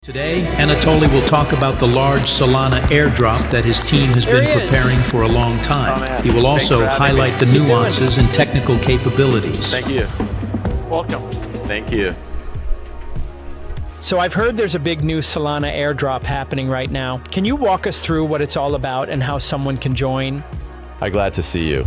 Today, Anatoly will talk about the large Solana airdrop that his team has been preparing for a long time. He will also highlight the nuances and technical capabilities. Thank you. Welcome. Thank you. So I've heard there's a big new Solana airdrop happening right now. Can you walk us through what it's all about and how someone can join? I'm glad to see you.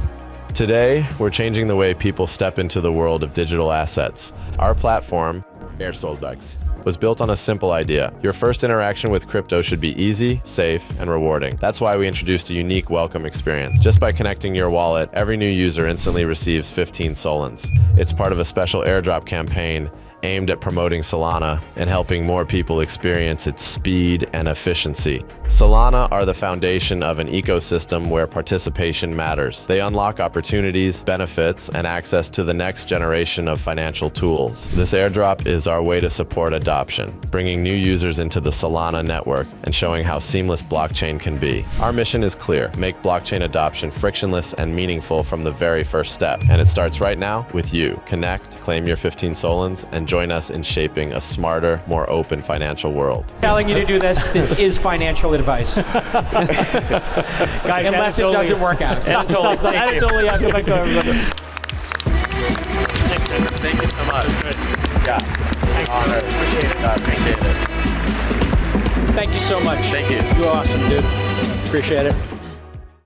Today, we're changing the way people step into the world of digital assets. Our platform, airdrops, was built on a simple idea. Your first interaction with crypto should be easy, safe, and rewarding. That's why we introduced a unique welcome experience. Just by connecting your wallet, every new user instantly receives 15 Solans. It's part of a special airdrop campaign aimed at promoting Solana and helping more people experience its speed and efficiency. Solana are the foundation of an ecosystem where participation matters. They unlock opportunities, benefits, and access to the next generation of financial tools. This airdrop is our way to support adoption, bringing new users into the Solana network and showing how seamless blockchain can be. Our mission is clear: make blockchain adoption frictionless and meaningful from the very first step. And it starts right now with you. Connect, claim your 15 Solans, and join us in shaping a smarter, more open financial world. Telling you to do this is financial advice. Guys, unless it doesn't work out. Stop. Thank you so much. Yeah, it's an honor. Appreciate it. Thank you so much. Thank you. You're awesome, dude. Appreciate it.